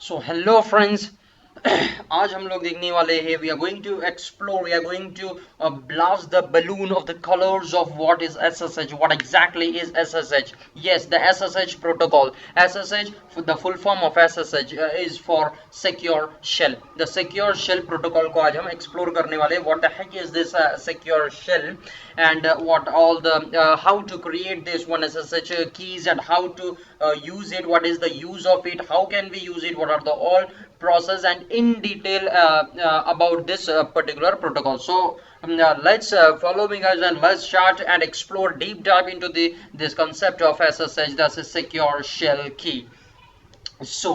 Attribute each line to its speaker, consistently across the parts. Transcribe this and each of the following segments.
Speaker 1: So hello friends. आज हम लोग देखने वाले हैं we are going to explore we are going to blast the balloon of the colors of what is SSH, what exactly is SSH. Yes, the SSH protocol. SSH, the full form of SSH is for secure shell. The secure shell protocol को आज हम explore करने वाले हैं. What the heck is this secure shell, and what all the how to create this one SSH keys, and how to use it, what is the use of it, how can we use it, what are the all process, and in detail about this particular protocol. So let's follow me guys, and let's start and explore deep dive into the this concept of SSH, that's a secure shell key. So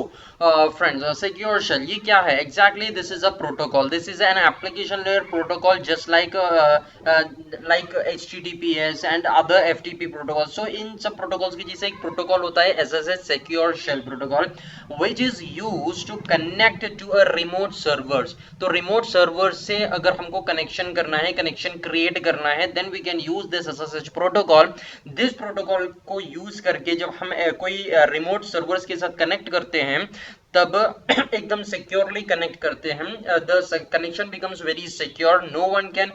Speaker 1: friends, secure shell ये क्या है exactly? This is a protocol, this is an application layer protocol, just like HTTPS and other FTP protocols. So इन सब protocols की जैसे एक protocol होता है SSH secure shell protocol, which is used to connect to a remote servers. तो remote servers से अगर हमको connection करना है, connection create करना है, then we can use this SSH protocol. This protocol को use करके जब हम कोई remote servers के साथ connect करते हैं तब एकदम सिक्योरली कनेक्ट करते हैं. The connection becomes very secure. No one can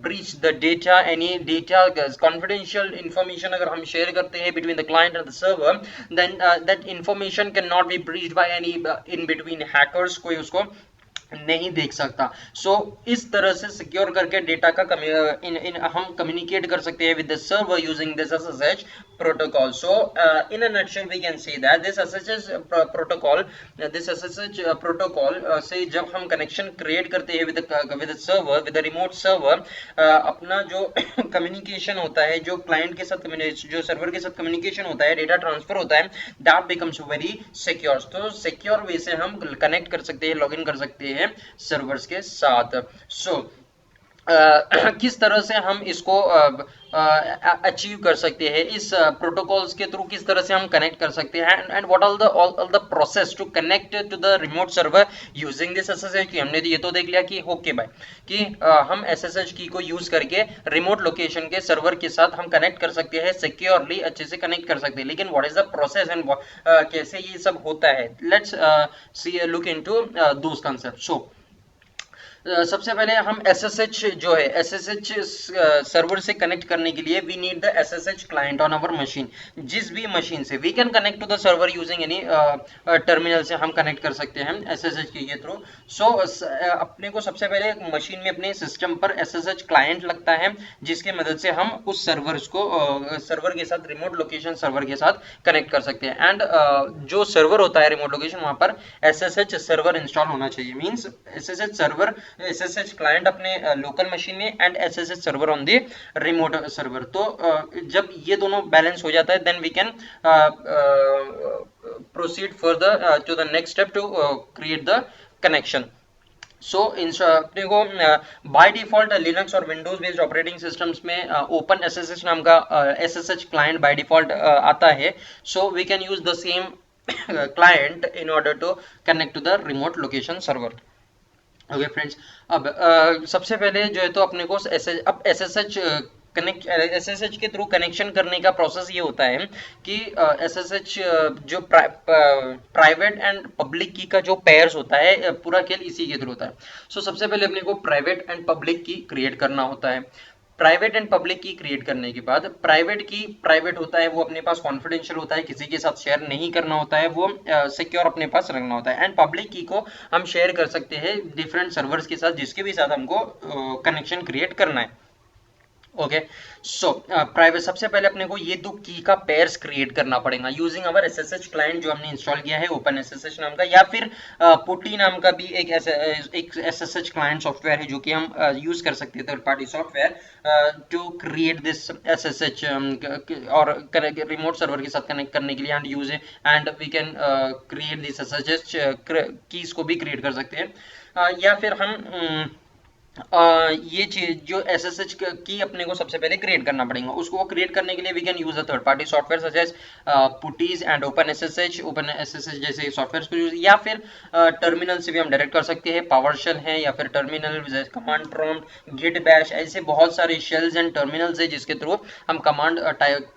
Speaker 1: breach the data, any data confidential information अगर हम शेयर करते हैं between the client and the server, then that information can not be breached by any in between hackers. कोई उसको नहीं देख सकता. सो इस तरह से सिक्योर करके डेटा का हम कम्युनिकेट कर सकते हैं with the server using this SSH protocol. So in a nutshell we can say that this SSH protocol से जब हम कनेक्शन क्रिएट करते हैं with server, with remote server, अपना जो कम्युनिकेशन होता है, जो क्लाइंट के साथ जो सर्वर के साथ कम्युनिकेशन होता है, डेटा ट्रांसफर होता है, दैट बिकम्स वेरी सिक्योर. तो सिक्योर वे से हम कनेक्ट कर सकते हैं, लॉगिन कर सकते हैं सर्वर्स के साथ. सो किस तरह से हम इसको अचीव कर सकते हैं, इस प्रोटोकॉल्स के थ्रू किस तरह से हम कनेक्ट कर सकते हैं, and what all the process to connect to the remote server using this SSH की. हमने ये तो देख लिया कि ओके भाई कि हम एसएसएच की को यूज करके रिमोट लोकेशन के सर्वर के साथ हम कनेक्ट कर सकते हैं, सिक्योरली अच्छे से कनेक्ट कर सकते हैं. लेकिन what is the process and कैसे ये सब होता है, let's see look into those concept. So सबसे पहले हम SSH जो है SSH सर्वर से कनेक्ट करने के लिए we need the SSH client on our machine. जिस भी मशीन से we can connect to the server using any terminal से हम कनेक्ट कर सकते हैं SSH के थ्रू. सो अपने को सबसे पहले मशीन में अपने सिस्टम पर SSH क्लाइंट लगता है, जिसके मदद से हम उस सर्वर्स को सर्वर के साथ, रिमोट लोकेशन सर्वर के साथ कनेक्ट कर सकते हैं. एंड जो सर्वर होता है रिमोट लोकेशन, वहां पर SSH सर्वर इंस्टॉल होना चाहिए. Means SSH server, SSH client अपने लोकल मशीन में and SSH server on the remote server. तो जब ये दोनों बैलेंस हो जाता है, then we can proceed further to the next step to create the connection. So अपने को बाय डिफॉल्ट लिनक्स और विंडोज बेस्ड ऑपरेटिंग सिस्टम्स में ओपन एसएसएच नाम का SSH क्लाइंट बाय डिफॉल्ट आता है. So we can use the same client in order to connect to the remote location server. Okay friends, अब सबसे पहले जो है तो अपने को अब SSH कनेक्ट SSH के थ्रू कनेक्शन करने का प्रोसेस ये होता है कि SSH जो प्राइवेट एंड पब्लिक की का जो पेयर्स होता है, पूरा खेल इसी के थ्रू होता है. सो सबसे पहले अपने को प्राइवेट एंड पब्लिक की क्रिएट करना होता है. प्राइवेट एंड पब्लिक की क्रिएट करने के बाद प्राइवेट की प्राइवेट होता है, वो अपने पास कॉन्फिडेंशियल होता है, किसी के साथ शेयर नहीं करना होता है, वो सिक्योर अपने पास रखना होता है. एंड पब्लिक की को हम शेयर कर सकते हैं डिफरेंट सर्वर्स के साथ, जिसके भी साथ हमको कनेक्शन क्रिएट करना है. ओके. सो प्राइवेट, सबसे पहले अपने को ये दो की का पेयर्स क्रिएट करना पड़ेगा यूजिंग अवर SSH क्लाइंट जो हमने इंस्टॉल किया है ओपन SSH नाम का, या फिर पुटी नाम का भी एक SSH क्लाइंट सॉफ्टवेयर है जो कि हम यूज कर सकते हैं, third party software to create this SSH और रिमोट सर्वर के साथ कनेक्ट करने के लिए and use and we can create this SSH keys को भी क्रिएट कर सकते हैं. या फिर हम ये चीज जो SSH की अपने को सबसे पहले क्रिएट करना पड़ेगा, उसको क्रिएट करने के लिए we can use a third party software such as PuTTY and open SSH जैसे सॉफ्टवेयर को यूज, या फिर टर्मिनल से भी हम डायरेक्ट कर सकते हैं. पावरशेल है या फिर terminal, command prompt, git bash, ऐसे बहुत सारे शेल्स एंड टर्मिनल्स है जिसके थ्रू हम कमांड टाइप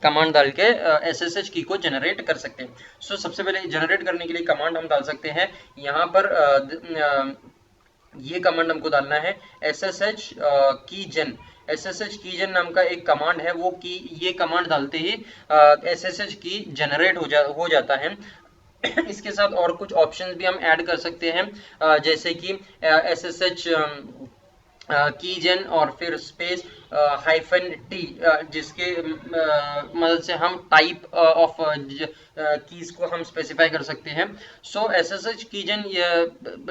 Speaker 1: कमांड डाल के SSH की को जनरेट कर सकते हैं। सो सबसे पहले जनरेट करने के लिए कमांड हम डाल सकते हैं यहाँ पर ये कमांड हमको डालना है SSH कीजन। SSH कीजन नाम का एक कमांड है, वो की ये कमांड डालते ही SSH की जनरेट हो जाता है। इसके साथ और कुछ ऑप्शंस भी हम ऐड कर सकते हैं, जैसे कि SSH कीजन और फिर स्पेस हाइफन टी, जिसके मदद से हम टाइप ऑफ कीज को हम स्पेसिफाई कर सकते हैं। सो SSH कीजन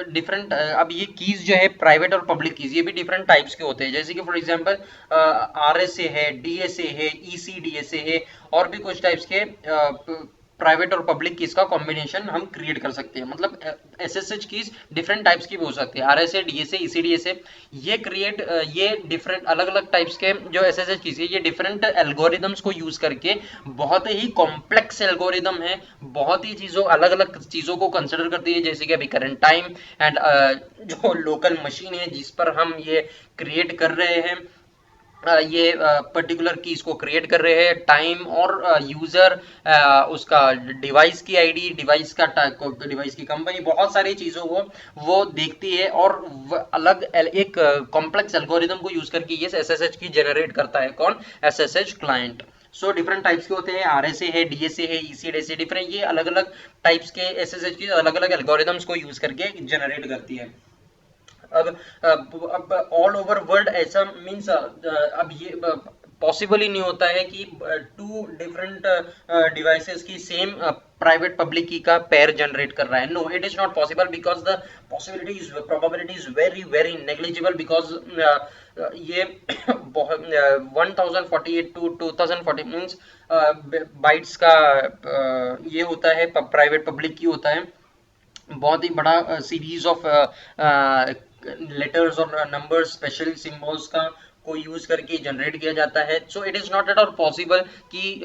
Speaker 1: डिफरेंट, अब ये कीज जो है प्राइवेट और पब्लिक कीज ये भी डिफरेंट टाइप्स के होते हैं, जैसे कि फॉर एग्जांपल RSA है, DSA है, ECDSA है, और भी कुछ टाइप्स के प्राइवेट और पब्लिक कीज का कॉम्बिनेशन हम क्रिएट कर सकते हैं। मतलब SSH कीज डिफरेंट टाइप्स की भी हो सकती है, RSA, DSA, ECDSA, ये डिफरेंट अलग अलग टाइप्स के जो SSH कीज है, ये डिफरेंट एल्गोरिदम्स को यूज करके बहुत ही कॉम्प्लेक्स एल्गोरिदम है, बहुत ही अलग अलग चीजों को कंसिडर करती है, जैसे कि अभी करंट टाइम एंड जो लोकल मशीन है जिस पर हम ये क्रिएट कर रहे हैं, ये पर्टिकुलर कीज को क्रिएट कर रहे हैं, टाइम और यूजर, उसका डिवाइस की आईडी, डिवाइस की कंपनी, बहुत सारी चीजों को वो देखती है और अलग एक कॉम्प्लेक्स एल्गोरिदम को यूज करके ये SSH की जनरेट करता है। कौन? SSH client. So different types के होते हैं, RSA है, DSA है, ECDSA, डिफरेंट, ये अलग अलग टाइप्स के SSH की अलग अलग एल्गोरिदम्स को यूज करके जनरेट करती है। अब ऑल ओवर वर्ल्ड ऐसा मीन्स अब ये पॉसिबल ही नहीं होता है कि टू डिफरेंट डिवाइसेस की सेम प्राइवेट पब्लिक की का पेयर जनरेट कर रहा है। No, it is not possible because the probability is very very negligible, because ये 1048 टू 2040 मीन्स बाइट्स का ये होता है, प्राइवेट पब्लिक की होता है, बहुत ही बड़ा सीरीज ऑफ लेटर्स और नंबर्स, स्पेशल सिंबल्स का को यूज करके जनरेट किया जाता है। So it is not at all possible कि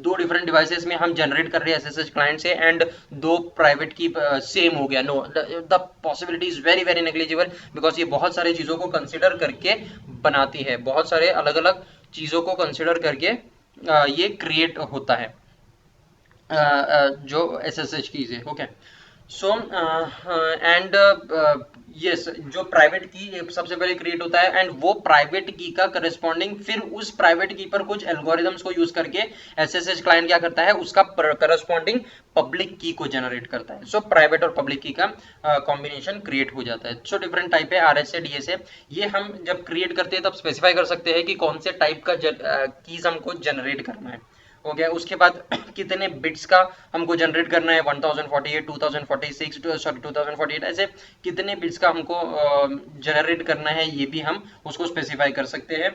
Speaker 1: दो डिफरेंट डिवाइसेस में हम जनरेट कर रहे हैं SSH क्लाइंट से एंड दो प्राइवेट की सेम हो गया। No, the possibility is very very negligible, because ये बहुत सारी चीजों को कंसिडर करके बनाती है, बहुत सारे अलग अलग चीजों को कंसिडर करके ये क्रिएट होता है जो SSH कीज है। ओके, सो एंड यस, जो प्राइवेट की सबसे पहले क्रिएट होता है एंड वो प्राइवेट की का करस्पॉन्डिंग फिर उस प्राइवेट की पर कुछ एल्गोरिदम्स को यूज करके SSH क्लाइंट क्या करता है, उसका करस्पॉन्डिंग पब्लिक की को जनरेट करता है। सो प्राइवेट और पब्लिक की का कॉम्बिनेशन क्रिएट हो जाता है। सो डिफरेंट टाइप है RSA, DSA, ये हम जब क्रिएट करते हैं तब स्पेसिफाई कर सकते हैं कि कौन से टाइप का कीज हमको जनरेट करना है। हो गया, उसके बाद कितने बिट्स का हमको जनरेट करना है, 1048, 2046, सॉरी 2048, ऐसे कितने बिट्स का हमको जनरेट करना है, ये भी हम उसको स्पेसिफाई कर सकते हैं।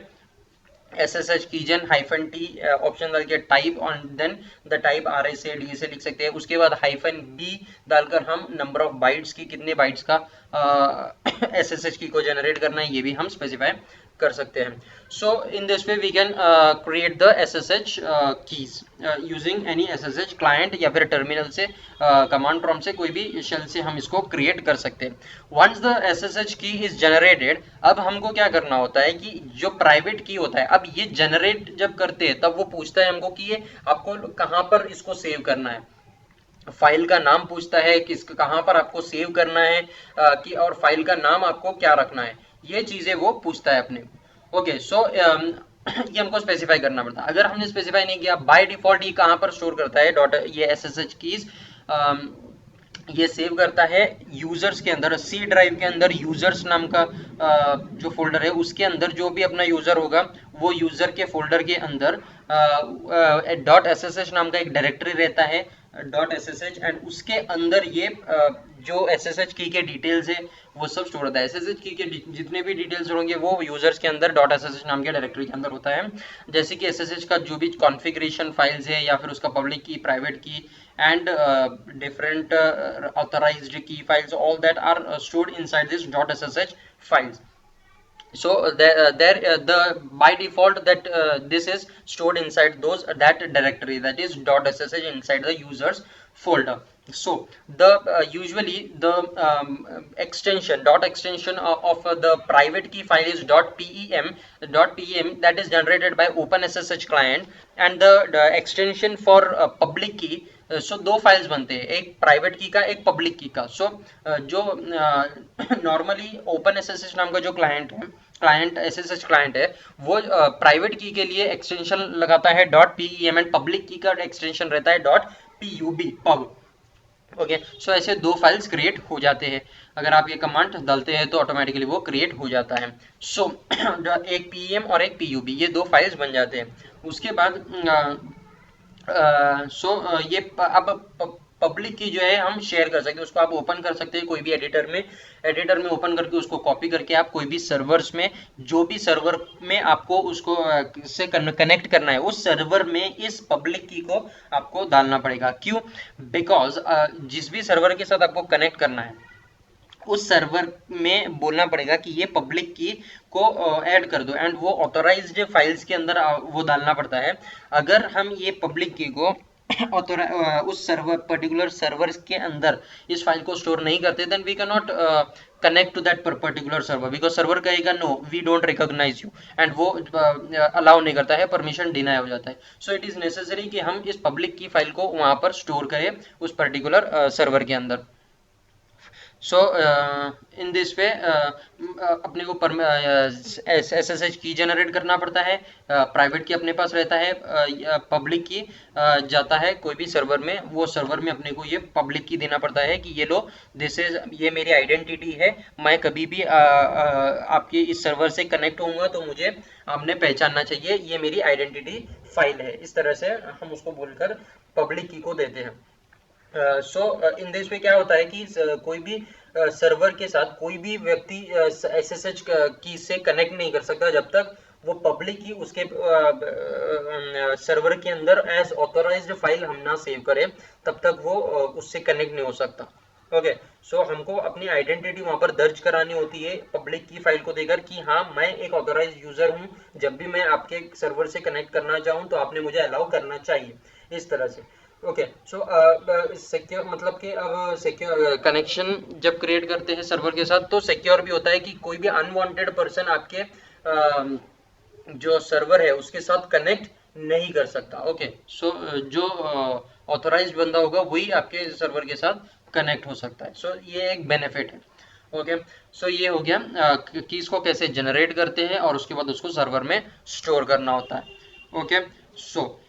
Speaker 1: SSH keygen hyphen T option डाल के टाइप और then the type RSA, DSA लिख सकते हैं। उसके बाद हाइफन B डालकर हम नंबर ऑफ बाइट्स की, कितने बाइट्स का SSH की को जनरेट करना है, ये भी हम स्पेसिफाई कर सकते हैं। So in this way we can create the SSH keys using any SSH client या फिर टर्मिनल से कमांड प्रॉम्प्ट से कोई भी शेल से हम इसको क्रिएट कर सकते हैं। वंस द SSH की इज जनरेटेड, अब हमको क्या करना होता है कि जो प्राइवेट की होता है, अब ये जनरेट जब करते हैं तब वो पूछता है हमको कि ये आपको कहाँ पर इसको सेव करना है, फाइल का नाम पूछता है कि कहाँ पर आपको सेव करना है, कि और फाइल का नाम आपको क्या रखना है, ये चीजें वो पूछता है अपने। ओके, सो ये हमको स्पेसिफाई करना पड़ता है। अगर हमने स्पेसिफाई नहीं किया, बाय डिफॉल्ट ये कहाँ पर स्टोर करता है, डॉट ये SSH कीज ये सेव करता है यूजर्स के अंदर, सी ड्राइव के अंदर यूजर्स नाम का जो फोल्डर है उसके अंदर जो भी अपना यूजर होगा वो यूजर के फोल्डर के अंदर .ssh नाम का एक डायरेक्टरी रहता है, .ssh, एंड उसके अंदर ये जो SSH की के डिटेल्स है वो सब स्टोर होता है। SSH की के जितने भी डिटेल्स होंगे वो यूजर्स के अंदर .ssh नाम के डायरेक्टरी के अंदर होता है, जैसे कि SSH का जो भी कॉन्फ़िगरेशन फाइल्स है या फिर उसका पब्लिक की, प्राइवेट की and different authorized key files, all that are stored inside this .ssh files. So the by default that this is stored inside those that directory, that is .ssh inside the users folder. So the usually the extension dot extension of the private key file is .pem. That is generated by OpenSSH client, and the extension for public key, सो दो files बनते हैं, एक private की का, एक public key का. सो जो normally open SSH नाम का जो क्लाइंट है, क्लाइंट एसएसएच क्लाइंट है, वो प्राइवेट की के लिए एक्सटेंशन लगाता है .pem एंड पब्लिक की का एक्सटेंशन रहता है .pub pub. ओके, सो ऐसे दो फाइल्स क्रिएट हो जाते हैं. अगर आप ये कमांड डालते हैं तो ऑटोमेटिकली वो क्रिएट हो जाता है. सो एक pem और एक pub, ये दो फाइल्स बन जाते हैं. उसके बाद ये अब पब्लिक की जो है हम शेयर कर सकते हैं, उसको आप ओपन कर सकते हैं कोई भी एडिटर में ओपन करके उसको कॉपी करके आप कोई भी सर्वर्स में, जो भी सर्वर में आपको उसको से कनेक्ट करना है, उस सर्वर में इस पब्लिक की को आपको डालना पड़ेगा. क्यों? बिकॉज जिस भी सर्वर के साथ आपको कनेक्ट करना है, उस सर्वर में बोलना पड़ेगा कि ये पब्लिक की को ऐड कर दो, एंड वो ऑथोराइज्ड फाइल्स के अंदर वो डालना पड़ता है. अगर हम ये पब्लिक की को उस सर्वर पर्टिकुलर सर्वर के अंदर इस फाइल को स्टोर नहीं करते, then we can not connect to that particular server, because server कहेगा no we don't recognise you, and वो अलाउ नहीं करता है, परमिशन डिनाई हो जाता है. सो इट इज नेसेसरी कि हम इस पब्लिक की फाइल को वहां पर स्टोर करें उस पर्टिकुलर सर्वर के अंदर. सो इन दिस वे अपने को SSH की जनरेट करना पड़ता है. प्राइवेट की अपने पास रहता है, पब्लिक की जाता है कोई भी सर्वर में, वो सर्वर में अपने को ये पब्लिक की देना पड़ता है कि ये लो, दिस इज, ये मेरी आइडेंटिटी है, मैं कभी भी आपके इस सर्वर से कनेक्ट होऊंगा तो मुझे आपने पहचानना चाहिए, ये मेरी आइडेंटिटी फाइल है. इस तरह से हम उसको बोलकर पब्लिक की को देते हैं. सो इन दिस में क्या होता है कि कोई भी सर्वर के साथ कोई भी व्यक्ति SSH की से कनेक्ट नहीं कर सकता जब तक वो पब्लिक की उसके सर्वर के अंदर एज ऑथोराइज्ड फाइल हम ना सेव करें, तब तक वो उससे कनेक्ट नहीं हो सकता. ओके, सो हमको अपनी आइडेंटिटी वहां पर दर्ज करानी होती है पब्लिक की फाइल को देकर कि हाँ मैं एक ऑथोराइज्ड यूजर हूँ, जब भी मैं आपके सर्वर से कनेक्ट करना चाहूँ तो आपने मुझे अलाउ करना चाहिए, इस तरह से. ओके, सो सिक्योर मतलब कि अब सिक्योर कनेक्शन जब क्रिएट करते हैं सर्वर के साथ तो सिक्योर भी होता है कि कोई भी अनवांटेड पर्सन आपके जो सर्वर है उसके साथ कनेक्ट नहीं कर सकता. ओके, सो जो ऑथोराइज्ड बंदा होगा वही आपके सर्वर के साथ कनेक्ट हो सकता है. सो ये एक बेनिफिट है. ओके, सो ये हो गया कीज को कैसे जनरेट करते हैं और उसके बाद उसको सर्वर में स्टोर करना होता है. ओके, सो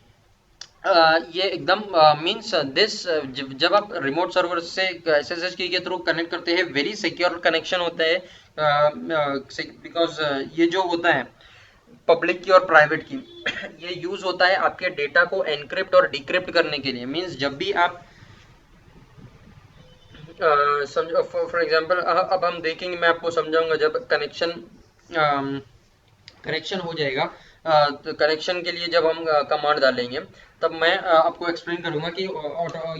Speaker 1: ये एकदम मीन्स दिस, जब आप रिमोट सर्वर से SSH की के थ्रू कनेक्ट करते हैं, वेरी सिक्योर कनेक्शन होता है, बिकॉज ये जो होता है पब्लिक की और प्राइवेट की ये यूज होता है आपके डेटा को एनक्रिप्ट और डिक्रिप्ट करने के लिए. मीन्स जब भी आप समझो, फॉर एग्जांपल अब हम देखेंगे, मैं आपको समझाऊंगा जब कनेक्शन हो जाएगा, तो कनेक्शन के लिए जब हम कमांड डालेंगे तब मैं आपको एक्सप्लेन करूंगा कि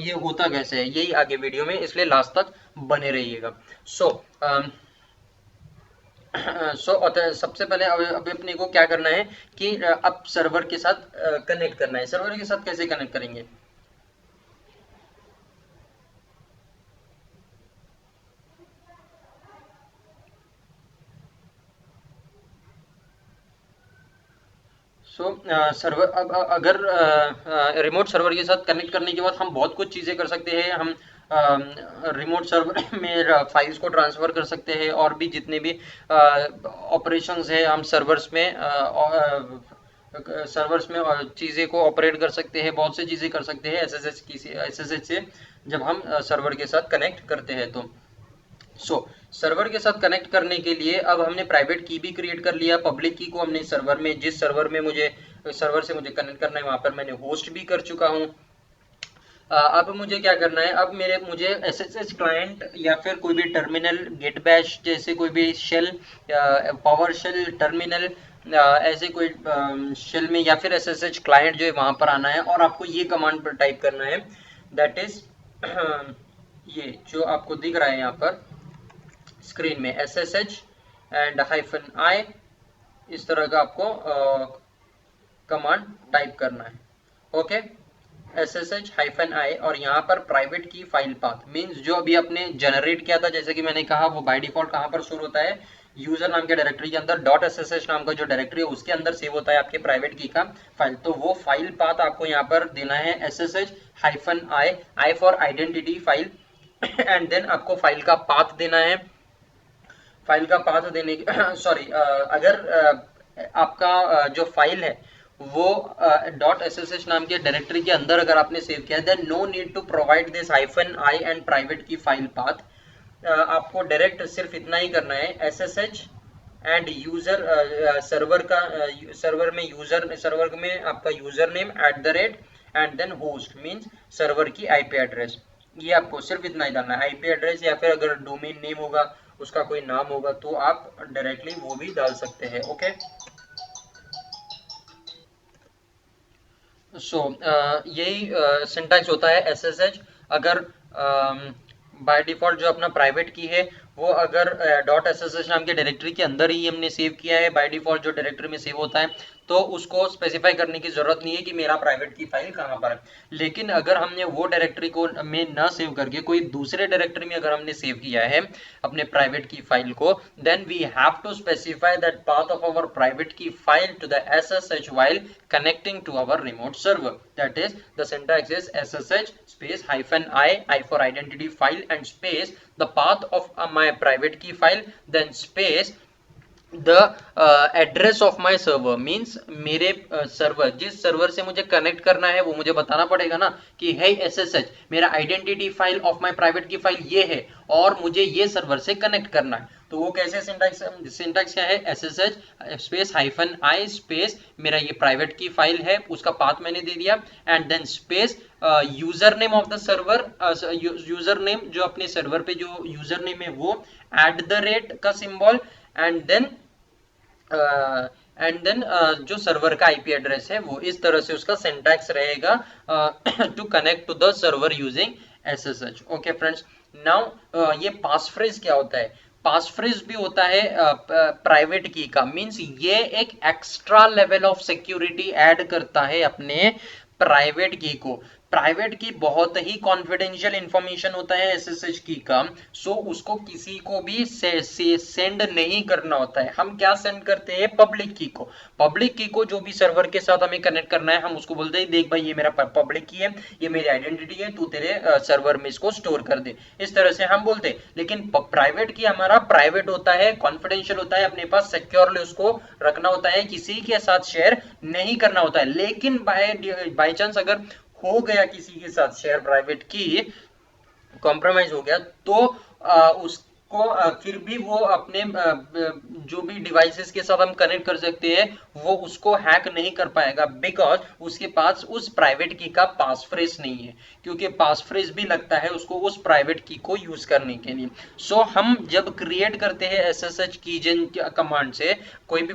Speaker 1: ये होता कैसे है, यही आगे वीडियो में, इसलिए लास्ट तक बने रहिएगा. सो सबसे पहले अभी अपने को क्या करना है कि अब सर्वर के साथ कनेक्ट करना है. सर्वर के साथ कैसे कनेक्ट करेंगे? सर्वर अब अगर रिमोट सर्वर के साथ कनेक्ट करने के बाद हम बहुत कुछ चीज़ें कर सकते हैं. हम रिमोट सर्वर में फाइल्स को ट्रांसफ़र कर सकते हैं, और भी जितने भी ऑपरेशंस है हम सर्वर्स में चीज़ें को ऑपरेट कर सकते हैं, बहुत सी चीज़ें कर सकते हैं SSH से जब हम सर्वर के साथ कनेक्ट करते हैं. तो सर्वर के साथ कनेक्ट करने के लिए अब हमने प्राइवेट की भी क्रिएट कर लिया, पब्लिक की को हमने सर्वर में, जिस सर्वर में सर्वर से मुझे कनेक्ट करना है वहां पर मैंने होस्ट भी कर चुका हूं. अब मुझे क्या करना है, अब मुझे SSH क्लाइंट या फिर कोई भी टर्मिनल, गेट बैश जैसे कोई भी शेल, पावर शेल टर्मिनल, ऐसे कोई शेल में, या फिर SSH क्लाइंट जो है वहां पर आना है, और आपको ये कमांड पर टाइप करना है, दैट इज ये जो आपको दिख रहा है यहाँ पर स्क्रीन में, SSH एंड हाइफन आई, इस तरह का आपको कमांड टाइप करना है। ओके, SSH-i और यहाँ पर private key file path means जो अभी आपने जनरेट किया था, जैसे कि मैंने कहा वो बाय डिफॉल्ट कहाँ पर शुरू होता है, यूजर नाम के डायरेक्टरी के अंदर, .ssh नाम का जो डायरेक्टरी है उसके अंदर सेव होता है आपके प्राइवेट की का फाइल। तो वो फाइल पाथ आपको यहाँ पर देना है SSH-i, I for identity file, and then आपको फाइल का पाथ देना है। फाइल का पाथ देने की सॉरी, अगर आपका जो फाइल है वो .ssh नाम के डायरेक्टरी के अंदर अगर आपने सेव किया है, then no need to provide this -i and private key file path. आपको डायरेक्ट सिर्फ इतना ही करना है, SSH एंड यूजर सर्वर का सर्वर में यूजर सर्वर में आपका user name @ and then host means server की आईपी एड्रेस। ये आपको सिर्फ इतना ही डालना है, आईपी एड्रेस या फिर अगर डोमेन नेम होगा उसका कोई नाम होगा तो आप डायरेक्टली वो भी डाल सकते हैं। ओके, सो यही सिंटैक्स होता है SSH। अगर बाय डिफॉल्ट जो अपना प्राइवेट की है वो अगर .ssh नाम के डायरेक्टरी के अंदर ही हमने सेव किया है, बाय डिफॉल्ट जो डायरेक्टरी में सेव होता है, तो उसको स्पेसिफाई करने की जरूरत नहीं है कि मेरा प्राइवेट की फाइल कहाँ पर है। लेकिन अगर हमने वो डायरेक्टरी को में ना सेव करके कोई दूसरे डायरेक्टरी में अगर हमने सेव किया है अपने प्राइवेट की फाइल को, then we have to specify that path of our private key file to the SSH while connecting to our remote server. That is, the syntax is SSH space -i for identity file and space the path of my private key file, then space the address of my server means मेरे server जिस server से मुझे connect करना है वो मुझे बताना पड़ेगा ना कि है SSH मेरा identity file of my private key file ये है और मुझे ये सर्वर से कनेक्ट करना है। तो वो कैसे सिंटैक्स क्या है, SSH स्पेस -i स्पेस मेरा ये प्राइवेट की फाइल है उसका पाथ मैंने दे दिया, and then space user name of the server, user name जो अपने सर्वर पे जो यूजर नेम है वो @ का सिंबल, एंड देन जो सर्वर का आईपी एड्रेस है वो इस तरह से उसका सिंटैक्स रहेगा to connect to the server using SSH। Okay friends, now ये पास फ्रेज क्या होता है, पास फ्रेज भी होता है प्राइवेट की का मींस ये एक extra level of security add करता है अपने प्राइवेट की को। प्राइवेट की बहुत ही कॉन्फिडेंशियल इंफॉर्मेशन होता है SSH की का, सो उसको किसी को भी सेंड नहीं करना होता है। हम क्या सेंड करते हैं, पब्लिक की को। पब्लिक की को जो भी सर्वर के साथ हमें कनेक्ट करना है हम उसको बोलते हैं देख भाई ये मेरा पब्लिक की है, ये मेरी आइडेंटिटी है, तू तेरे सर्वर में इसको स्टोर कर दे, इस तरह से हम बोलते हैं। लेकिन प्राइवेट की हमारा प्राइवेट होता है, कॉन्फिडेंशियल होता है, अपने पास सिक्योरली उसको रखना होता है, किसी के साथ शेयर नहीं करना होता है। लेकिन बाय चांस अगर हो गया किसी के साथ शेयर प्राइवेट की कॉम्प्रोमाइज हो गया तो उसको फिर भी वो अपने जो भी डिवाइसेस के साथ हम कनेक्ट कर सकते हैं वो उसको हैक नहीं कर पाएगा, बिकॉज उसके पास उस प्राइवेट की का पास फ्रेज नहीं है, क्योंकि पास फ्रेज भी लगता है उसको उस प्राइवेट की को यूज करने के लिए। सो हम जब क्रिएट करते हैं SSH की कमांड से कोई भी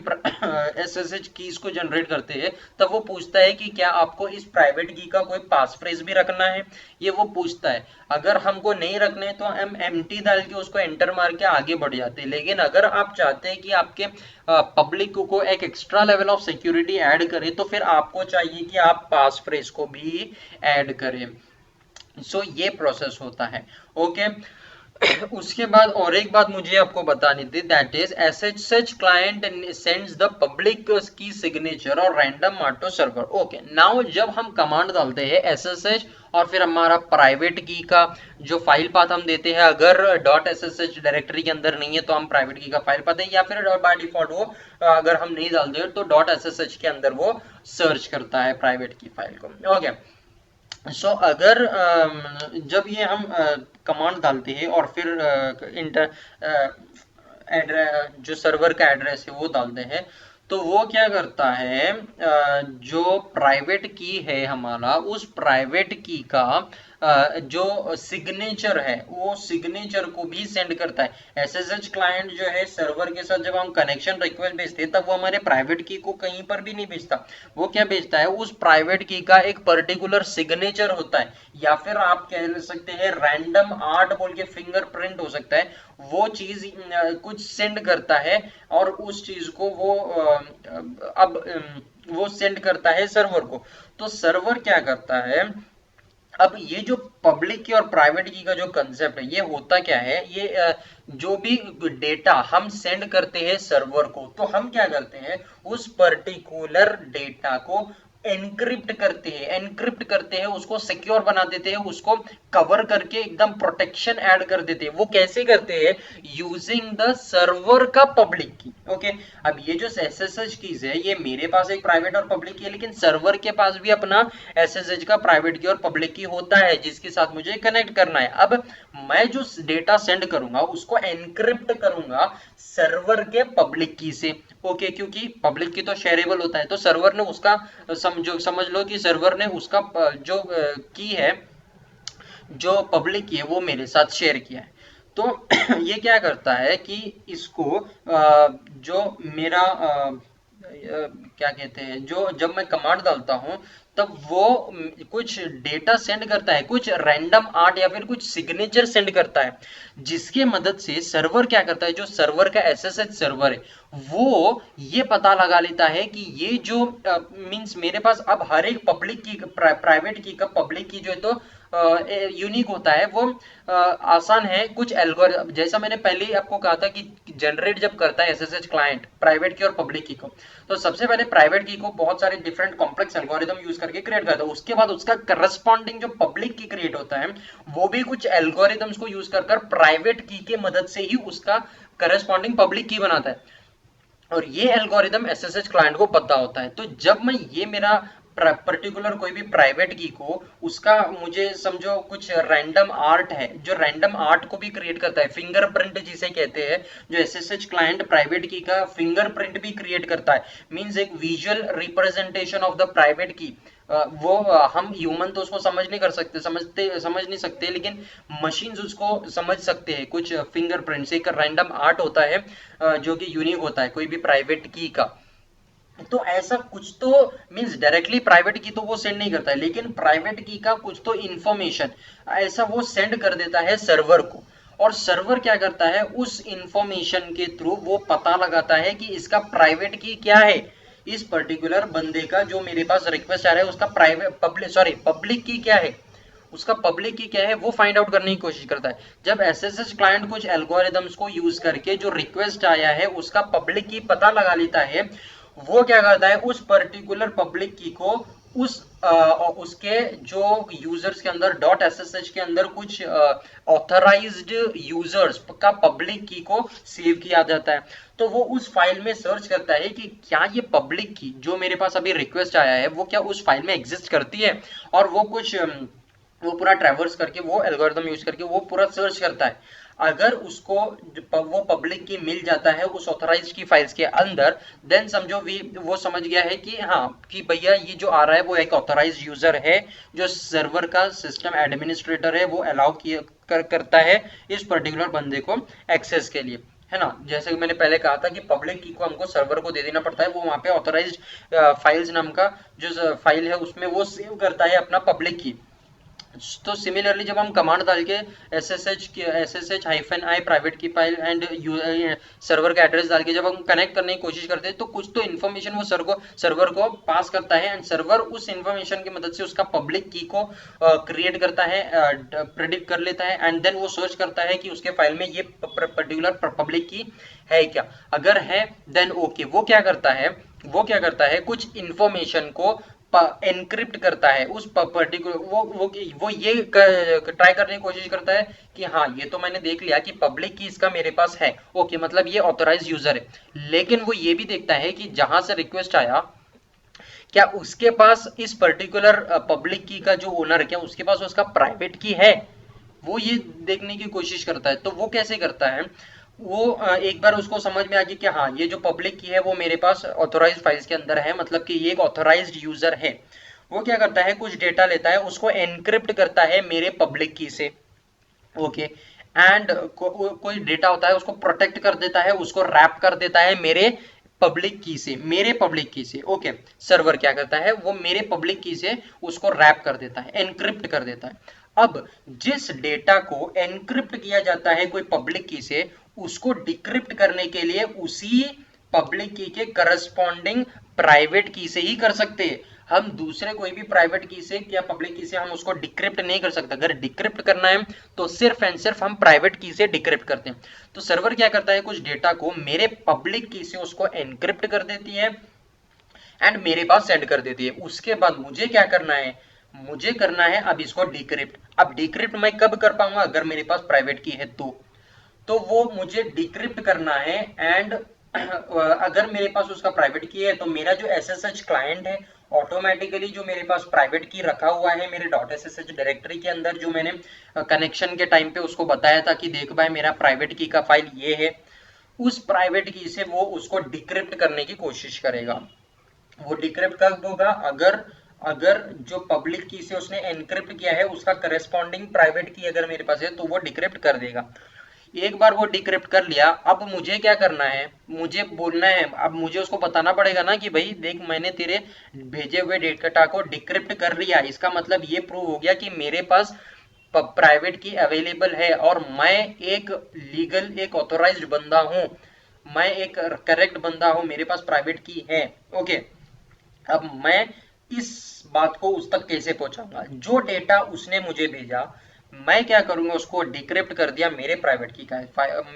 Speaker 1: SSH कीज को जनरेट करते हैं तब वो पूछता है कि क्या आपको इस प्राइवेट की का कोई पास फ्रेज भी रखना है, ये वो पूछता है। अगर हमको नहीं रखने तो हम एम्प्टी डाल के उसको एंटर मार के आगे बढ़ जाते हैं। लेकिन अगर आप चाहते हैं कि आपके पब्लिक को एक extra level of security add करें तो फिर आपको चाहिए कि आप पास फ्रेज को भी ऐड करें। सो ये प्रोसेस होता है। ओके, उसके बाद और एक बात मुझे आपको बतानी थी, that is SSH client sends the public की सिग्नेचर और random auto server. Okay, now जब हम कमांड डालते हैं SSH और फिर हमारा प्राइवेट की का जो फाइल पाथ हम देते हैं, अगर .ssh डायरेक्टरी के अंदर नहीं है तो हम प्राइवेट की का फाइल पाथ दें, या फिर बाय डिफॉल्ट वो अगर हम नहीं डालते तो .ssh के अंदर वो सर्च करता है प्राइवेट की फाइल को। ओके, सो अगर जब ये हम कमांड डालते हैं और फिर जो सर्वर का एड्रेस है वो डालते हैं तो वो क्या करता है, जो प्राइवेट की है हमारा उस प्राइवेट की का जो सिग्नेचर है वो सिग्नेचर को भी सेंड करता है। एसएसएच क्लाइंट जो है सर्वर के साथ जब हम कनेक्शन रिक्वेस्ट भेजते हैं तब वो हमारे प्राइवेट की को कहीं पर भी नहीं भेजता, वो क्या भेजता है, उस प्राइवेट की का एक पर्टिकुलर सिग्नेचर होता है, या फिर आप कह सकते हैं रैंडम आर्ट बोल के फिंगरप्रिंट हो सकता है, वो चीज कुछ सेंड करता है और उस चीज को वो वो सेंड करता है सर्वर को। तो सर्वर क्या करता है, अब ये जो पब्लिक की और प्राइवेट की का जो कंसेप्ट है, ये होता क्या है, ये जो भी डेटा हम सेंड करते हैं सर्वर को, तो हम क्या करते हैं उस पर्टिकुलर डेटा को एनक्रिप्ट करते हैं, उसको सिक्योर बना देते हैं, उसको कवर करके एकदम प्रोटेक्शन ऐड कर देते हैं। वो कैसे करते हैं, यूजिंग द सर्वर का पब्लिक की। ओके, अब ये जो एसएसएच कीज है ये मेरे पास एक प्राइवेट और पब्लिक की है, लेकिन सर्वर के पास भी अपना एसएसएच का प्राइवेट की और पब्लिक की होता है जिसके साथ मुझे कनेक्ट करना है। अब मैं जो डेटा सेंड करूंगा उसको एनक्रिप्ट करूंगा सर्वर के पब्लिक की से। ओके, क्योंकि पब्लिक की तो शेयरेबल होता है, तो सर्वर ने उसका समझ लो कि सर्वर ने उसका जो की है, जो पब्लिक की है वो मेरे साथ शेयर किया है। तो ये क्या करता है कि इसको जो मेरा क्या कहते हैं, जो जब मैं कमांड डालता हूं तब वो कुछ डेटा सेंड करता है, कुछ रैंडम आर्ट या फिर कुछ सिग्नेचर सेंड करता है, जिसके मदद से सर्वर क्या करता है, जो सर्वर का एसएसएच सर्वर है वो ये पता लगा लेता है कि ये जो मींस मेरे पास अब हर एक पब्लिक की प्राइवेट की का पब्लिक की जो है तो यूनिक होता है, वो आसान है। कुछ एल्गोरिथम जैसा मैंने पहले ही आपको कहा था कि जनरेट जब करता है एसएसएच क्लाइंट प्राइवेट की और पब्लिक की को, तो सबसे पहले प्राइवेट की को बहुत सारे डिफरेंट कॉम्प्लेक्स एल्गोरिथम यूज करके क्रिएट करता है, उसके बाद उसका करस्पॉन्डिंग जो पब्लिक की क्रिएट होता है वो भी कुछ एल्गोरिथम्स को यूज कर प्राइवेट की के मदद से ही उसका करस्पॉन्डिंग पब्लिक की बनाता है, और ये एल्गोरिदम एसएसएच क्लाइंट को पता होता है। तो जब मैं ये मेरा पर्टिकुलर कोई भी प्राइवेट की को उसका मुझे समझो कुछ रैंडम आर्ट है, जो रैंडम आर्ट को भी क्रिएट करता है, फिंगरप्रिंट जिसे कहते हैं, जो एसएसएच क्लाइंट प्राइवेट की का फिंगरप्रिंट भी क्रिएट करता है, मींस एक visual representation of the private की। वो हम ह्यूमन तो उसको समझ नहीं कर सकते, समझ नहीं सकते, लेकिन मशीन्स उसको समझ सकते हैं। कुछ फिंगरप्रिंट्स एक रैंडम आर्ट होता है जो कि यूनिक होता है कोई भी प्राइवेट की का। तो ऐसा कुछ तो मींस डायरेक्टली प्राइवेट की तो वो सेंड नहीं करता है, लेकिन प्राइवेट की का कुछ तो इंफॉर्मेशन ऐसा वो सेंड कर देता है सर्वर को, और सर्वर क्या करता है उस इंफॉर्मेशन के थ्रू वो पता लगाता है कि इसका प्राइवेट की क्या है, इस पर्टिकुलर बंदे का जो मेरे पास रिक्वेस्ट आ रहा है उसका प्राइवेट पब्लिक की क्या है, उसका पब्लिक की क्या है वो फाइंड आउट करने की कोशिश करता है। जब एसएसएच क्लाइंट कुछ एल्गोरिदम्स को यूज करके जो रिक्वेस्ट आया है उसका पब्लिक की पता लगा लेता है, वो क्या करता है उस पर्टिकुलर पब्लिक की को उसके जो यूजर्स के अंदर डॉट एसएसएच के अंदर कुछ ऑथराइज्ड यूजर्स का पब्लिक की को सेव किया जाता है। तो वो उस फाइल में सर्च करता है कि क्या ये पब्लिक की जो मेरे पास अभी रिक्वेस्ट आया है वो क्या उस फाइल में एग्जिस्ट करती है, और वो कुछ वो पूरा ट्रैवर्स करके वो एल्गोरिथम यूज करके वो पूरा सर्च करता है। अगर उसको वो पब्लिक की मिल जाता है उस ऑथराइज की फाइल्स के अंदर, देन समझो वो समझ गया है कि हाँ कि भैया ये जो आ रहा है वो एक ऑथराइज यूजर है, जो सर्वर का सिस्टम एडमिनिस्ट्रेटर है वो अलाउ करता है इस पर्टिकुलर बंदे को एक्सेस के लिए, है ना। जैसे कि मैंने पहले कहा था कि पब्लिक की को हमको सर्वर को दे देना पड़ता है, वो वहां पे ऑथराइज्ड फाइल्स नाम का जो फाइल है उसमें वो सेव करता है अपना पब्लिक की। तो सिमिलरली जब हम कमांड डाल के SSH hyphen I private key file and server का एड्रेस डाल के जब हम कनेक्ट करने की कोशिश करते हैं तो कुछ तो इन्फॉर्मेशन वो सर्वर को पास करता है, एंड सर्वर उस इन्फॉर्मेशन की मदद से उसका पब्लिक की को क्रिएट करता है, प्रेडिक्ट कर लेता है, एंड देन वो सर्च करता है कि उसके फाइल में ये पर्टिकुलर पब्लिक की है क्या। अगर है देन ओके, वो क्या करता है कुछ इन्फॉर्मेशन को एनक्रिप्ट करता है उस पर्टिकुलर वो ये ट्राई करने की कोशिश करता है कि हाँ ये तो मैंने देख लिया कि पब्लिक की इसका मेरे पास है, ओके मतलब ये ऑथराइज्ड यूजर है, लेकिन वो ये भी देखता है कि जहां से रिक्वेस्ट आया क्या उसके पास इस पर्टिकुलर पब्लिक की का जो ओनर है क्या उसके पास उसका प्राइवेट की है, वो ये देखने की कोशिश करता है। तो वो कैसे करता है, वो एक बार उसको समझ में आ गया कि हाँ ये जो पब्लिक की है वो मेरे पास ऑथोराइज्ड फाइल्स के अंदर है, मतलब कि ये एक ऑथोराइज्ड यूजर है। वो क्या करता है, कुछ डेटा लेता है, उसको एनक्रिप्ट करता है मेरे पब्लिक की से। ओके, एंड कोई डेटा होता है उसको प्रोटेक्ट कर देता है, उसको रैप कर देता है मेरे पब्लिक की से, मेरे पब्लिक की से। ओके, सर्वर क्या करता है, वो मेरे पब्लिक की से उसको रैप कर देता है, एनक्रिप्ट कर देता है। अब जिस डेटा को एनक्रिप्ट किया जाता है कोई पब्लिक की से, उसको डिक्रिप्ट करने के लिए उसी पब्लिक की के करस्पॉन्डिंग प्राइवेट की से ही कर सकते हैं। हम दूसरे कोई भी प्राइवेट की से या पब्लिक की से हम उसको डिक्रिप्ट नहीं कर सकते। अगर डिक्रिप्ट करना है तो सिर्फ एंड सिर्फ हम प्राइवेट की से डिक्रिप्ट करते हैं। तो सर्वर क्या करता है, कुछ डेटा को मेरे पब्लिक की से उसको एनक्रिप्ट कर देती है एंड मेरे पास सेंड कर देती है। उसके बाद मुझे क्या करना है, मुझे करना है अब इसको डिक्रिप्ट। अब डिक्रिप्ट मैं कब कर पाऊंगा, अगर मेरे पास प्राइवेट की है तो वो मुझे डिक्रिप्ट करना है। एंड अगर मेरे पास उसका प्राइवेट की है तो मेरा जो SSH क्लाइंट है ऑटोमेटिकली जो मेरे पास प्राइवेट की रखा हुआ है मेरे .ssh डायरेक्टरी के अंदर, जो मैंने कनेक्शन के टाइम पे उसको बताया था कि देख भाई मेरा प्राइवेट की का फाइल ये है, उस प्राइवेट की से वो उसको डिक्रिप्ट करने की कोशिश करेगा। वो डिक्रिप्ट कब होगा, अगर अगर जो पब्लिक की से उसने एनक्रिप्ट किया है उसका करस्पॉन्डिंग प्राइवेट की अगर मेरे पास है तो वो डिक्रिप्ट कर देगा। एक बार वो डिक्रिप्ट कर लिया, अब मुझे क्या करना है, मुझे बोलना है, अब मुझे उसको बताना पड़ेगा ना कि भाई देख मैंने तेरे भेजे हुए डेटा को डिक्रिप्ट कर लिया। इसका मतलब ये प्रूव हो गया कि मेरे पास प्राइवेट की अवेलेबल है और मैं एक लीगल, एक ऑथोराइज्ड बंदा हूं, मैं एक करेक्ट बंदा हूं, मेरे पास प्राइवेट की है। ओके, अब मैं इस बात को उस तक कैसे पहुंचाऊंगा, जो डेटा उसने मुझे भेजा मैं क्या करूंगा, उसको डिक्रिप्ट कर दिया मेरे प्राइवेट की का,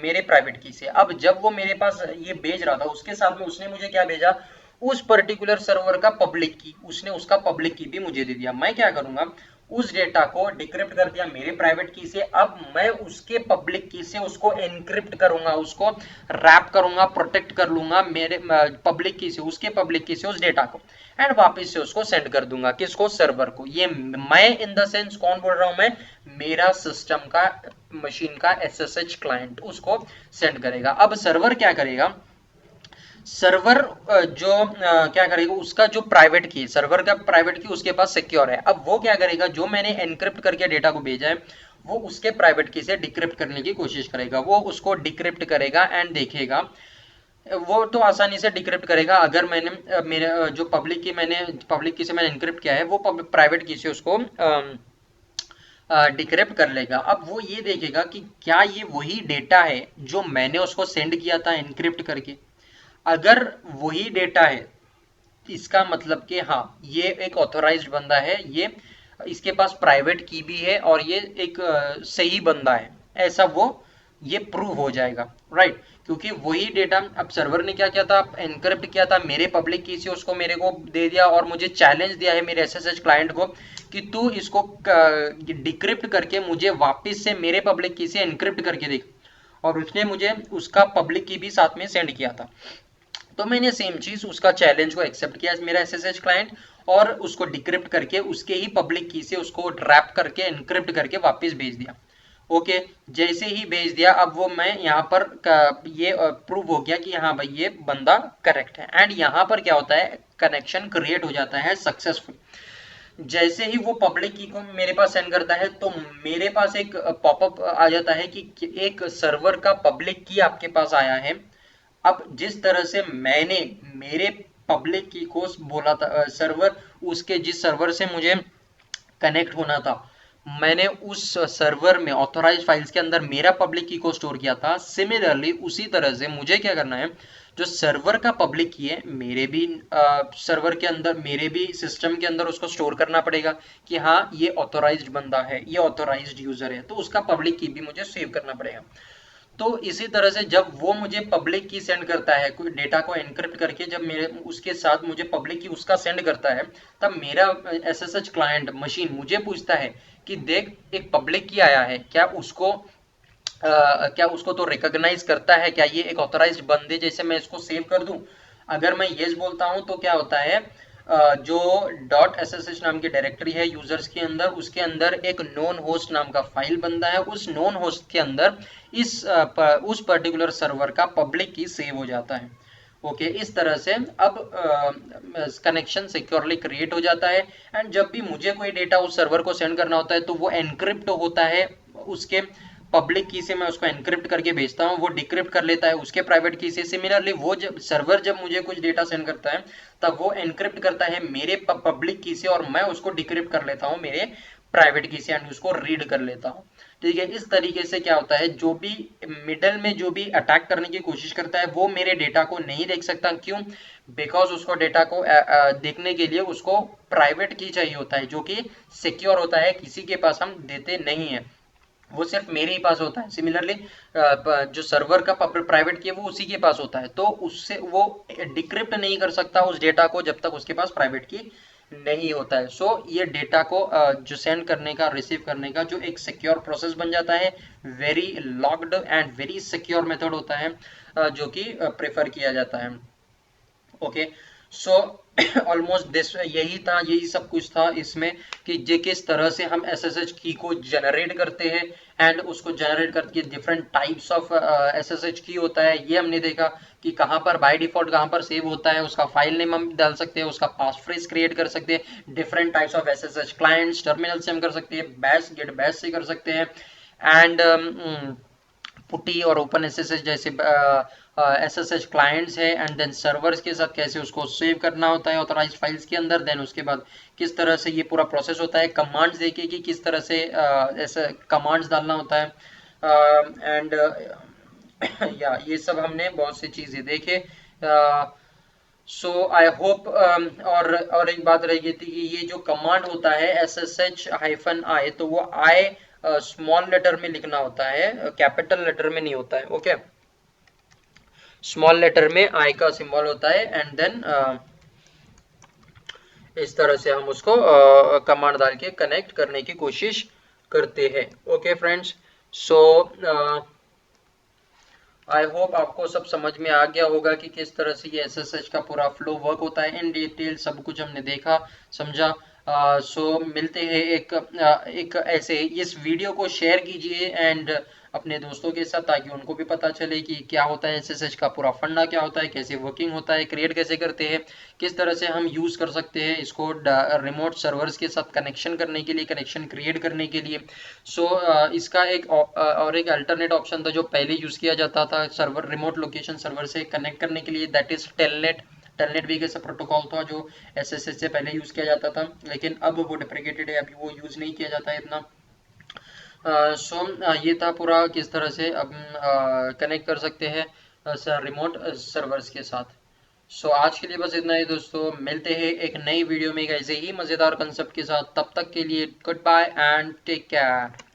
Speaker 1: मेरे प्राइवेट की से। अब जब वो मेरे पास ये भेज रहा था उसके साथ में उसने मुझे क्या भेजा, उस पर्टिकुलर सर्वर का पब्लिक की, उसने उसका पब्लिक की भी मुझे दे दिया। मैं क्या करूंगा, उस डेटा को डिक्रिप्ट कर दिया मेरे प्राइवेट की से, अब मैं उसके पब्लिक की से उसको एनक्रिप्ट करूंगा, उसको रैप करूंगा, प्रोटेक्ट कर लूंगा मेरे पब्लिक की से, उसके पब्लिक की से उस डेटा को, एंड वापस से उसको सेंड कर दूंगा किसको, सर्वर को। ये मैं इन द सेंस कौन बोल रहा हूं मैं, मेरा सिस्टम का मशीन का SSH क्लाइंट उसको सेंड करेगा। अब सर्वर क्या करेगा, सर्वर जो क्या करेगा, उसका जो प्राइवेट की, सर्वर का प्राइवेट की उसके पास सिक्योर है। अब वो क्या करेगा, जो मैंने एनक्रिप्ट करके डेटा को भेजा है वो उसके प्राइवेट की से डिक्रिप्ट करने की कोशिश करेगा। वो उसको डिक्रिप्ट करेगा एंड देखेगा, वो तो आसानी से डिक्रिप्ट करेगा। अगर मैंने मेरे जो पब्लिक की से मैंने एनक्रिप्ट किया है वो प्राइवेट की से उसको डिक्रिप्ट कर लेगा। अब वो ये देखेगा कि क्या ये वही डेटा है जो मैंने उसको सेंड किया था एनक्रिप्ट करके। अगर वही डेटा है इसका मतलब कि हाँ ये एक ऑथोराइज्ड बंदा है, ये इसके पास प्राइवेट की भी है और ये एक सही बंदा है, ऐसा वो ये प्रूव हो जाएगा, राइट। क्योंकि वही डेटा, अब सर्वर ने क्या किया था, एनक्रिप्ट किया था मेरे पब्लिक की से, उसको मेरे को दे दिया और मुझे चैलेंज दिया है मेरे SSH क्लाइंट को कि तू इसको डिक्रिप्ट करके मुझे वापस से मेरे पब्लिक की से एनक्रिप्ट करके देख, और उसने मुझे उसका पब्लिक की भी साथ में सेंड किया था। तो मैंने सेम चीज उसका चैलेंज को एक्सेप्ट किया मेरा SSH क्लाइंट, और उसको डिक्रिप्ट करके उसके ही पब्लिक की से उसको रैप करके एनक्रिप्ट करके वापस भेज दिया। ओके, जैसे ही भेज दिया अब वो मैं यहाँ पर ये प्रूव हो गया कि हाँ भाई ये बंदा करेक्ट है, एंड यहाँ पर क्या होता है, कनेक्शन क्रिएट हो जाता है सक्सेसफुल। जैसे ही वो पब्लिक की को मेरे पास सेंड करता है तो मेरे पास एक पॉपअप आ जाता है कि एक सर्वर का पब्लिक की आपके पास आया है। अब जिस तरह से मैंने मेरे पब्लिक की को बोला था, सर्वर उसके जिस सर्वर से मुझे कनेक्ट होना था, मैंने उस सर्वर में ऑथोराइज फाइल्स के अंदर मेरा पब्लिक की को स्टोर किया था। सिमिलरली उसी तरह से मुझे क्या करना है, जो सर्वर का पब्लिक की है मेरे भी सर्वर के अंदर, मेरे भी सिस्टम के अंदर उसको स्टोर करना पड़ेगा कि हाँ ये ऑथोराइज्ड बंदा है, ये ऑथोराइज्ड यूजर है, तो उसका पब्लिक की भी मुझे सेव करना पड़ेगा। तो इसी तरह से जब वो मुझे पब्लिक की सेंड करता है कोई डेटा को एनक्रिप्ट करके, जब मेरे उसके साथ मुझे पब्लिक की उसका सेंड करता है, तब मेरा SSH क्लाइंट मशीन मुझे पूछता है कि देख एक पब्लिक की आया है, क्या उसको तो रिकॉग्नाइज करता है, क्या ये एक ऑथराइज्ड बंदे जैसे मैं इसको सेव कर दूं। अगर मैं यस बोलता हूं तो क्या होता है, जो .ssh नाम की डायरेक्टरी है यूजर्स के अंदर, उसके अंदर एक नॉन होस्ट नाम का फाइल बनता है। उस नॉन होस्ट के अंदर उस पर्टिकुलर सर्वर का पब्लिक की सेव हो जाता है। ओके, इस तरह से अब कनेक्शन सिक्योरली क्रिएट हो जाता है। एंड जब भी मुझे कोई डेटा उस सर्वर को सेंड करना होता है तो वो एनक्रिप्ट होता है उसके पब्लिक की से। मैं उसको एनक्रिप्ट करके भेजता हूँ, वो डिक्रिप्ट कर लेता है उसके प्राइवेट की से। सिमिलरली वो जब सर्वर जब मुझे कुछ डेटा सेंड करता है तब वो एनक्रिप्ट करता है मेरे पब्लिक की से, और मैं उसको डिक्रिप्ट कर लेता हूँ मेरे प्राइवेट की से, एंड उसको रीड कर लेता हूँ। ठीक है, इस तरीके से क्या होता है, जो भी मिडल में जो भी अटैक करने की कोशिश करता है वो मेरे डेटा को नहीं देख सकता। क्यों? बिकॉज उसको डेटा को देखने के लिए उसको प्राइवेट की चाहिए होता है, जो कि सिक्योर होता है, किसी के पास हम देते नहीं है, वो सिर्फ मेरे ही पास होता है। सिमिलरली जो सर्वर का प्राइवेट की है वो उसी के पास होता है, तो उससे वो डिक्रिप्ट नहीं कर सकता उस डेटा को जब तक उसके पास प्राइवेट की नहीं होता है। सो ये डेटा को जो सेंड करने का, रिसीव करने का जो एक सिक्योर प्रोसेस बन जाता है, very locked and very secure method होता है, जो कि प्रेफर किया जाता है। ओके, सो ऑलमोस्ट दिस, यही सब कुछ था इसमें कि जे किस तरह से हम एसएसएच की को जनरेट करते हैं, एंड उसको जनरेट करके डिफरेंट टाइप्स ऑफ एसएसएच की होता है, ये हमने देखा कि कहाँ पर बाय डिफॉल्ट कहाँ पर सेव होता है, उसका फाइल नेम हम डाल सकते हैं, उसका पास फ्रेज क्रिएट कर सकते हैं, different types of SSH clients terminal से हम कर सकते हैं, बैश गेट बैश से कर सकते हैं, एंड पुटी और ओपन एसएसएच जैसे एसएसएच क्लाइंट्स है, एंड देन सर्वर्स के साथ कैसे उसको सेव करना होता है ऑथराइज्ड फाइल्स के अंदर। देन उसके बाद किस तरह से ये पूरा प्रोसेस होता है, कमांड्स देखिए कि किस तरह से ऐसे कमांड्स डालना होता है, एंड या ये सब हमने बहुत सी चीज़ें देखे। सो आई होप, और एक बात रह गई थी कि ये जो कमांड होता है SSH-I, तो वो आई स्मॉल लेटर में लिखना होता है, कैपिटल लेटर में नहीं होता है। ओके, स्मॉल लेटर में आई का सिंबल होता है, एंड देन इस तरह से हम उसको कमांड डाल के कनेक्ट करने की कोशिश करते हैं। Okay friends, so I hope आपको सब समझ में आ गया होगा कि किस तरह से ये एसएसएच का पूरा फ्लो वर्क होता है। इन डिटेल सब कुछ हमने देखा, समझा। सो मिलते हैं एक ऐसे, इस वीडियो को शेयर कीजिए एंड अपने दोस्तों के साथ, ताकि उनको भी पता चले कि क्या होता है एसएसएच का पूरा फंडा, क्या होता है, कैसे वर्किंग होता है, क्रिएट कैसे करते हैं, किस तरह से हम यूज़ कर सकते हैं इसको रिमोट सर्वर्स के साथ कनेक्शन करने के लिए, कनेक्शन क्रिएट करने के लिए। सो इसका एक और एक अल्टरनेट ऑप्शन था जो पहले यूज़ किया जाता था सर्वर, रिमोट लोकेशन सर्वर से कनेक्ट करने के लिए, दैट इज टेलनेट। टेलनेट भी एक ऐसा प्रोटोकॉल था जो एसएसएच से पहले यूज़ किया जाता था, लेकिन अब वो डिप्रिकेटेड है, अभी वो यूज़ नहीं किया जाता है इतना। सो ये था पूरा किस तरह से अब कनेक्ट कर सकते हैं रिमोट सर्वर्स के साथ। सो आज के लिए बस इतना ही दोस्तों, मिलते हैं एक नई वीडियो में एक ऐसे ही मज़ेदार कंसेप्ट के साथ। तब तक के लिए good bye and take care.